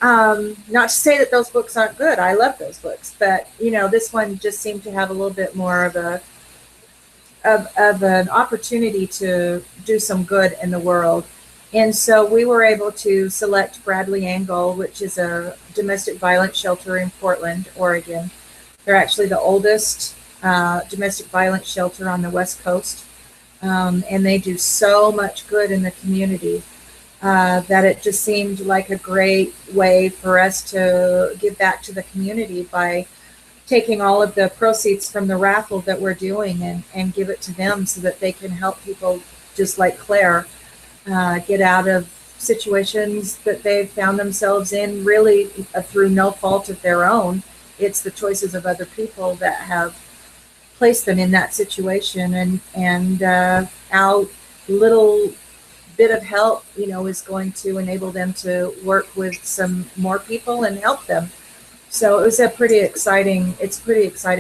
Not to say that those books aren't good. I love those books, but, you know, this one just seemed to have a little bit more of an opportunity to do some good in the world. And so we were able to select Bradley Angle, which is a domestic violence shelter in Portland, Oregon. They're actually the oldest domestic violence shelter on the West Coast. And they do so much good in the community that it just seemed like a great way for us to give back to the community by taking all of the proceeds from the raffle that we're doing and give it to them so that they can help people just like Claire get out of situations that they've found themselves in, really through no fault of their own. It's the choices of other people that have placed them in that situation, and our little bit of help, you know, is going to enable them to work with some more people and help them. So it was a pretty exciting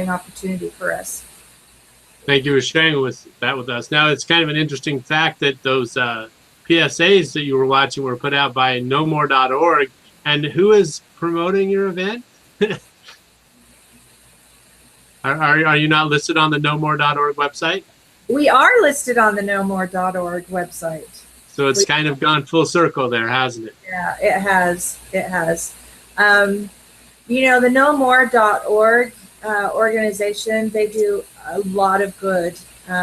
opportunity for us.
Thank you for sharing that with us. Now, it's kind of an interesting fact that those PSAs that you were watching were put out by nomore.org. And who is promoting your event? Are you not listed on the nomore.org website? We are listed on the nomore.org website. So it's kind of gone full circle there, hasn't it? Yeah, it has. It has. You know, the nomore.org organization, they do a lot of good.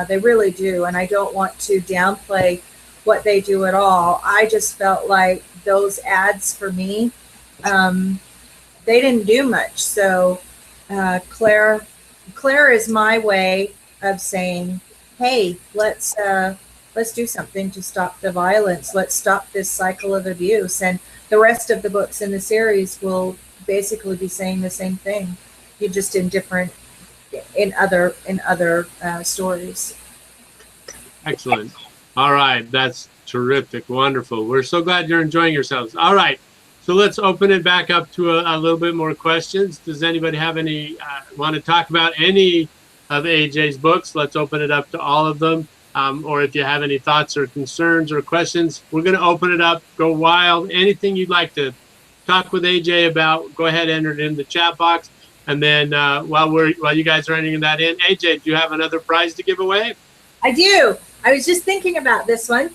They really do. And I don't want to downplay what they do at all. I just felt like those ads for me, they didn't do much. So Claire is my way of saying, hey, let's do something to stop the violence. Let's stop this cycle of abuse. And the rest of the books in the series will basically be saying the same thing.
You're just in different, in other stories.
Excellent. All right. That's terrific. Wonderful. We're so glad you're enjoying yourselves. All right. So let's open it back up to a little bit more questions. Does anybody have any, want to talk about any of AJ's books? Let's open it up to all of them. Or if you have any thoughts or concerns or questions, we're going to open it up, go wild. Anything you'd like to talk with AJ about, go ahead, enter it in the chat box. And then while you guys are entering that in, AJ, do you have another prize to give away?
I do. I was just thinking about this one.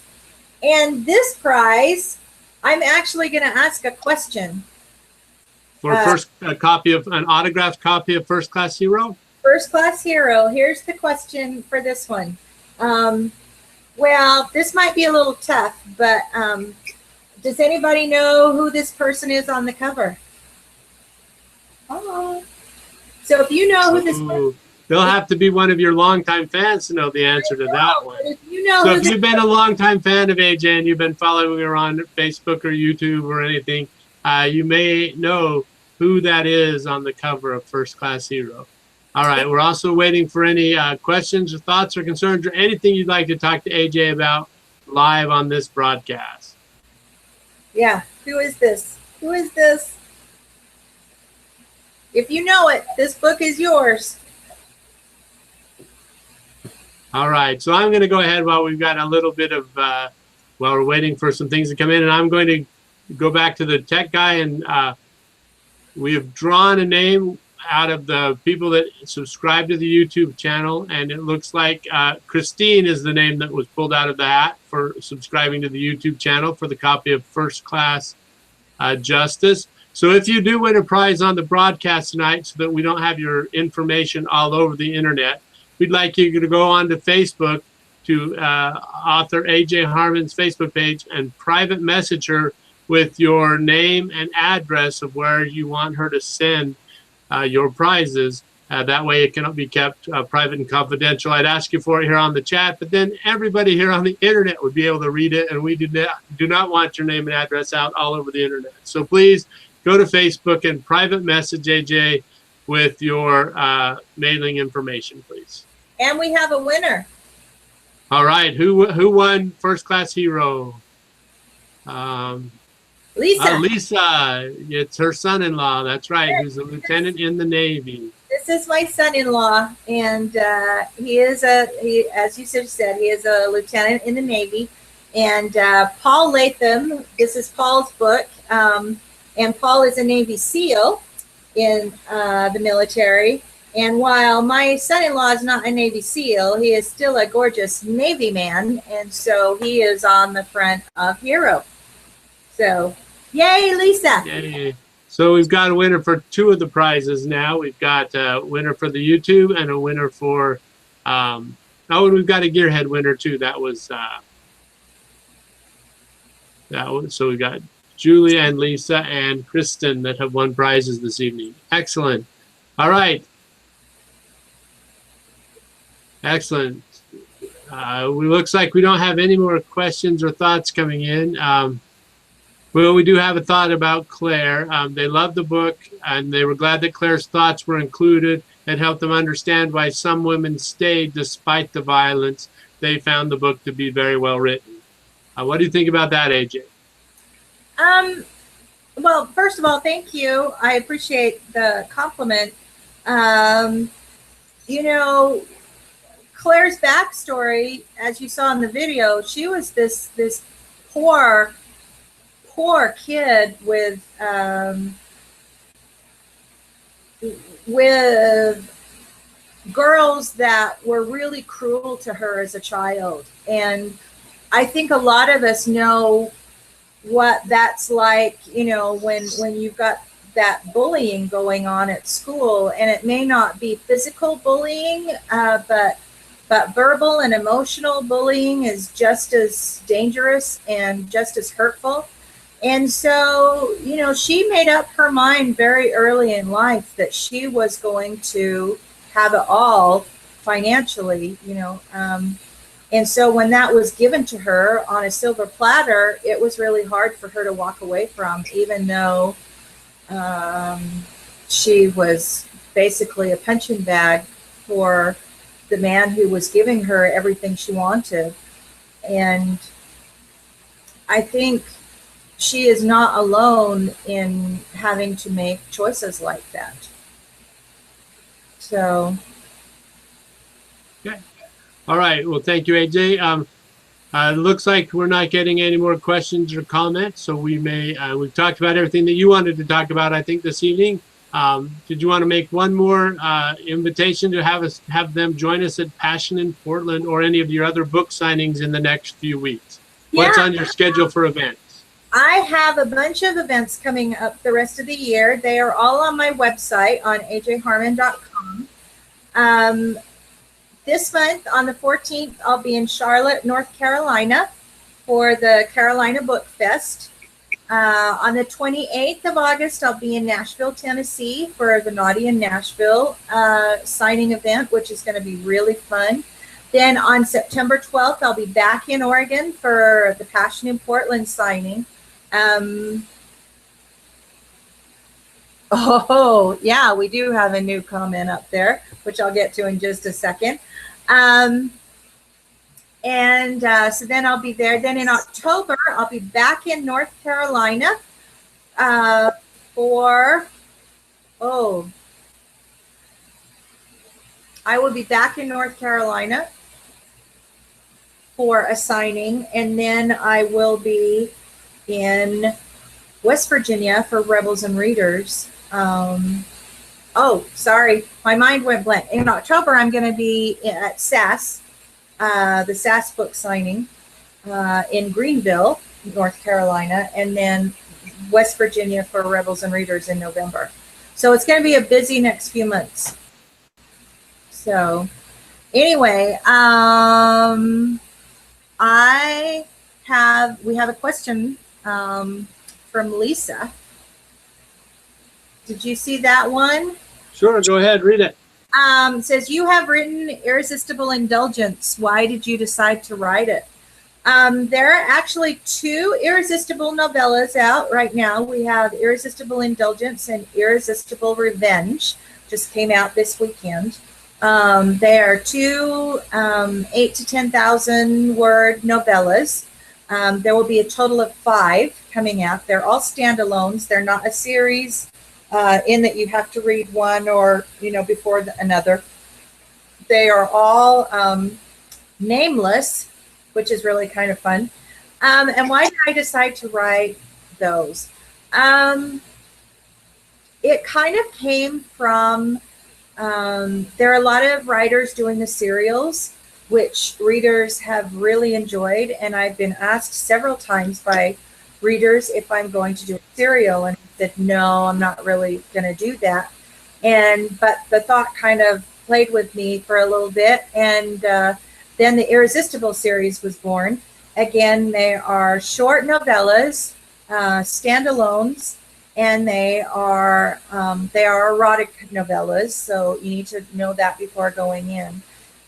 And this prize, I'm actually going to ask a question.
For a copy of an autographed copy of First Class Hero?
First Class Hero. Here's the question for this one. Well, this might be a little tough, but does anybody know who this person is on the cover? Oh. So if you know who this person is,
they'll have to be one of your longtime fans to know the answer to that one.
If you know
so if you've been a longtime fan of AJ and you've been following her on Facebook or YouTube or anything, you may know who that is on the cover of First Class Hero. All right, we're also waiting for any questions or thoughts or concerns or anything you'd like to talk to AJ about live on this broadcast.
Yeah, who is this? Who is this? If you know it, this book is yours.
All right, so I'm going to go ahead while we've got a little bit of, while we're waiting for some things to come in, and I'm going to go back to the tech guy, and we have drawn a name out of the people that subscribe to the YouTube channel, and it looks like Christine is the name that was pulled out of the hat for subscribing to the YouTube channel for the copy of First Class Justice. So if you do win a prize on the broadcast tonight so that we don't have your information all over the internet, we'd like you to go on to Facebook to author AJ Harmon's Facebook page and private message her with your name and address of where you want her to send your prizes. That way it cannot be kept private and confidential. I'd ask you for it here on the chat, but then everybody here on the internet would be able to read it, and we do not want your name and address out all over the internet. So please go to Facebook and private message AJ with your mailing information, please.
And we have a winner.
All right, who won First Class Hero?
Lisa.
Lisa, it's her son-in-law. That's right, who's a lieutenant in the Navy.
This is my son-in-law, and he is as you said, he is a lieutenant in the Navy. And Paul Latham, this is Paul's book, and Paul is a Navy SEAL in the military. And while my son-in-law is not a Navy SEAL, he is still a gorgeous Navy man, and so he is on the front of Hero. So, yay, Lisa!
Yay. So we've got a winner for two of the prizes now. We've got a winner for the YouTube and a winner for, and we've got a Gearhead winner too. So we've got Julia and Lisa and Kristen that have won prizes this evening. Excellent. All right. Excellent. Looks like we don't have any more questions or thoughts coming in. Well, we do have a thought about Claire. They loved the book, and they were glad that Claire's thoughts were included and helped them understand why some women stayed despite the violence. They found the book to be very well written. What do you think about that, AJ?
Well, first of all, thank you. I appreciate the compliment. You know, Claire's backstory, as you saw in the video, she was this poor kid with girls that were really cruel to her as a child. And I think a lot of us know what that's like, you know, when you've got that bullying going on at school, and it may not be physical bullying, but verbal and emotional bullying is just as dangerous and just as hurtful. And so, you know, she made up her mind very early in life that she was going to have it all financially, you know. And so when that was given to her on a silver platter, it was really hard for her to walk away from, even though she was basically a punching bag for the man who was giving her everything she wanted. And I think she is not alone in having to make choices like that. So.
Okay. All right. Well, thank you, AJ. It looks like we're not getting any more questions or comments, so we may, we've talked about everything that you wanted to talk about, I think, this evening. Did you want to make one more invitation to have them join us at Passion in Portland or any of your other book signings in the next few weeks?
Yeah.
What's on your schedule for events?
I have a bunch of events coming up the rest of the year. They are all on my website on ajharmon.com. This month, on the 14th, I'll be in Charlotte, North Carolina for the Carolina Book Fest. On the 28th of August, I'll be in Nashville, Tennessee for the Naughty in Nashville signing event, which is going to be really fun. Then on September 12th, I'll be back in Oregon for the Passion in Portland signing. Oh, yeah, we do have a new comment up there, which I'll get to in just a second. So then I'll be there. Then in October, I'll be back in North Carolina I will be back in North Carolina for a signing, and then I will be in West Virginia for Rebels and Readers. Sorry, my mind went blank. In October, I'm going to be at SAS, the SAS book signing in Greenville, North Carolina, and then West Virginia for Rebels and Readers in November. So it's going to be a busy next few months. So anyway, we have a question from Lisa. Did you see that one?
Sure, go ahead, read it.
Says, you have written Irresistible Indulgence. Why did you decide to write it? There are actually 2 irresistible novellas out right now. We have Irresistible Indulgence and Irresistible Revenge. Just came out this weekend. They are 2 8 to 10,000 word novellas. There will be a total of 5 coming out. They're all standalones. They're not a series in that you have to read one or, before another. They are all nameless, which is really kind of fun. And why did I decide to write those? It kind of came from, there are a lot of writers doing the serials, which readers have really enjoyed. And I've been asked several times by readers if I'm going to do a serial, and I said, no, I'm not really going to do that. But the thought kind of played with me for a little bit. And then the Irresistible series was born. Again, they are short novellas, standalones, and they are erotic novellas. So you need to know that before going in.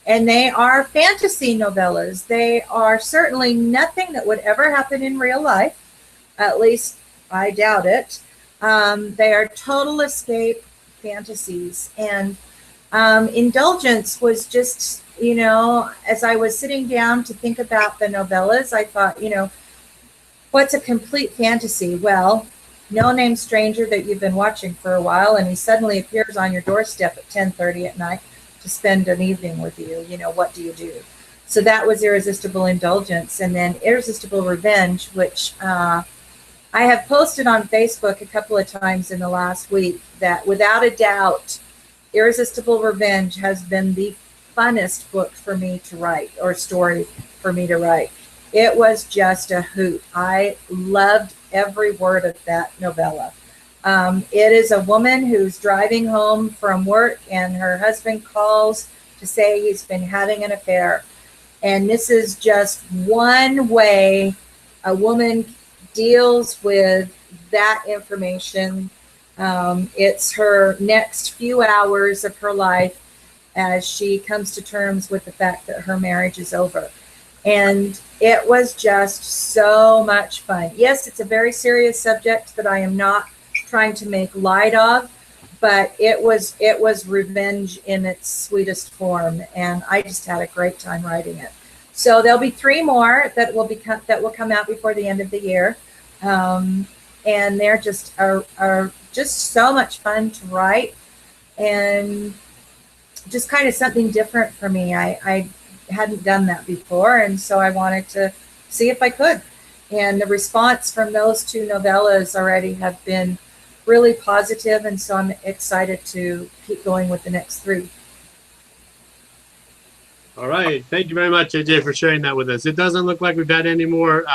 And they are fantasy novellas. They are certainly nothing that would ever happen in real life. At least I doubt it. They are total escape fantasies. And Indulgence was just, as I was sitting down to think about the novellas, I thought, what's a complete fantasy? Well, no name stranger that you've been watching for a while, and he suddenly appears on your doorstep at 10:30 at night to spend an evening with you. What do you do? So that was Irresistible Indulgence. And then Irresistible Revenge, which I have posted on Facebook a couple of times in the last week, that without a doubt, Irresistible Revenge has been the funnest book for me to write, or story for me to write. It was just a hoot. I loved every word of that novella. It is a woman who's driving home from work, and her husband calls to say he's been having an affair. And this is just one way a woman deals with that information. It's her next few hours of her life as she comes to terms with the fact that her marriage is over. And it was just so much fun. Yes, it's a very serious subject that I am not trying to make light of, but it was revenge in its sweetest form, and I just had a great time writing it. So there'll be 3 more that will come out before the end of the year, and they're just are just so much fun to write, and just kind of something different for me. I hadn't done that before, and so I wanted to see if I could. And the response from those 2 novellas already have been really positive, and so I'm excited to keep going with the next 3.
All right. Thank you very much, AJ, for sharing that with us. It doesn't look like we've had any more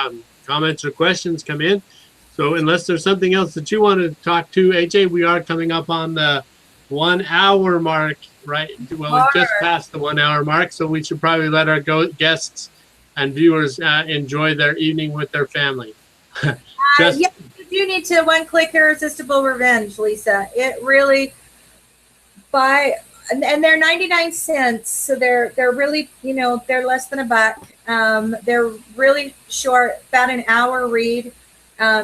comments or questions come in. So unless there's something else that you want to talk to, AJ, we are coming up on the 1 hour mark, right? Well, we just passed the 1 hour mark, so we should probably let our guests and viewers enjoy their evening with their family.
Yeah, you do need to one-click Irresistible Revenge, Lisa. It really, and they're 99 cents, so they're really, they're less than $1. They're really short, about an hour read,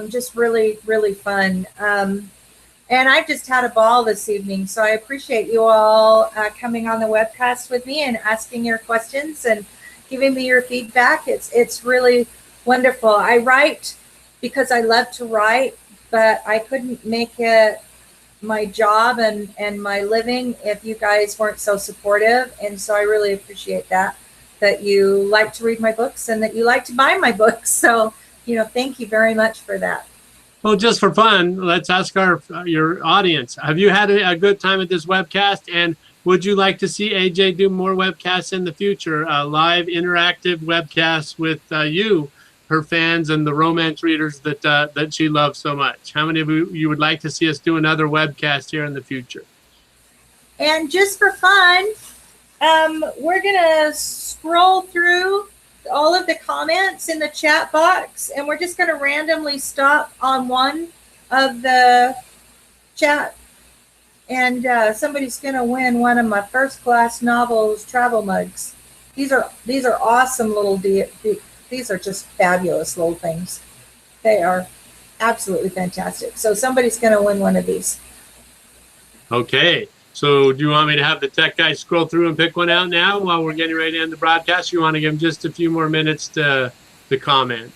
just really, really fun. And I've just had a ball this evening, so I appreciate you all coming on the webcast with me and asking your questions and giving me your feedback. It's really wonderful. I write because I love to write, but I couldn't make it my job and my living if you guys weren't so supportive. And so I really appreciate that you like to read my books and that you like to buy my books. So, thank you very much for that.
Well, just for fun, let's ask your audience. Have you had a good time at this webcast? And would you like to see AJ do more webcasts in the future? Live interactive webcasts with you, her fans, and the romance readers that she loves so much. How many of you would like to see us do another webcast here in the future?
And just for fun, we're gonna scroll through all of the comments in the chat box, and we're just gonna randomly stop on one of the chat, and somebody's gonna win one of my first class novels travel mugs. These are awesome little these are just fabulous little things. They are absolutely fantastic. So somebody's going to win one of these.
Okay. So do you want me to have the tech guy scroll through and pick one out now while we're getting ready to end the broadcast? You want to give him just a few more minutes to comment?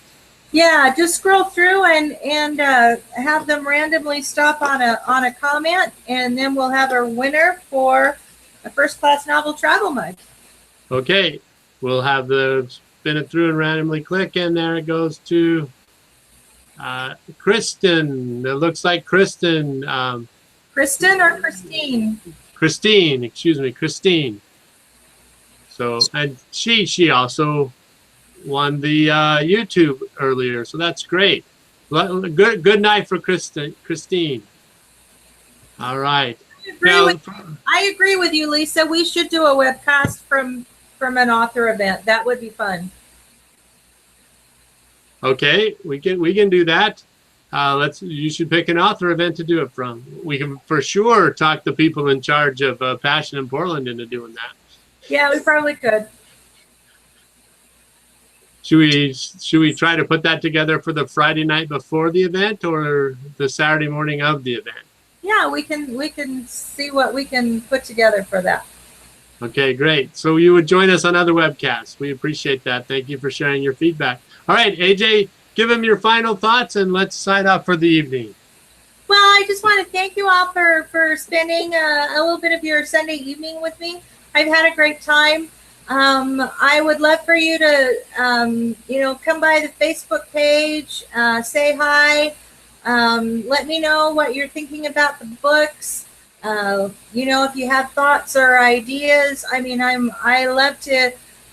Yeah,
just scroll through and have them randomly stop on a comment, and then we'll have a winner for a first class novel travel mug.
Okay. We'll have the spin it through and randomly click, and there it goes to Kristen. It looks like Kristen.
Kristen or Christine?
Christine, excuse me, Christine. So, and she also won the YouTube earlier, so that's great. Good night for Christine. All right.
I agree with you, Lisa. We should do a webcast from an author event. That would be fun.
Okay, we can do that. You should pick an author event to do it from. We can for sure talk the people in charge of Passion in Portland into doing that.
Yeah, we probably could.
Should we try to put that together for the Friday night before the event or the Saturday morning of the event?
Yeah, we can see what we can put together for that.
Okay, great. So you would join us on other webcasts. We appreciate that. Thank you for sharing your feedback. All right, AJ, give him your final thoughts and let's sign off for the evening.
Well, I just want to thank you all for spending a little bit of your Sunday evening with me. I've had a great time. I would love for you to, come by the Facebook page, say hi, let me know what you're thinking about the books. If you have thoughts or ideas. I mean, I love to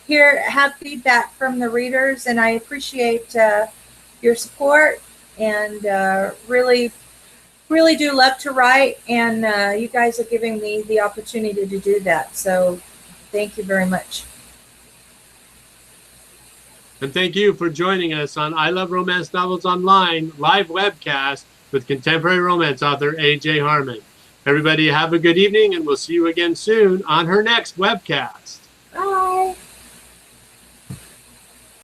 have feedback from the readers, and I appreciate your support, and really do love to write, and you guys are giving me the opportunity to do that. So thank you very much.
And thank you for joining us on I Love Romance Novels Online live webcast with contemporary romance author AJ Harmon. Everybody have a good evening, and we'll see you again soon on her next webcast.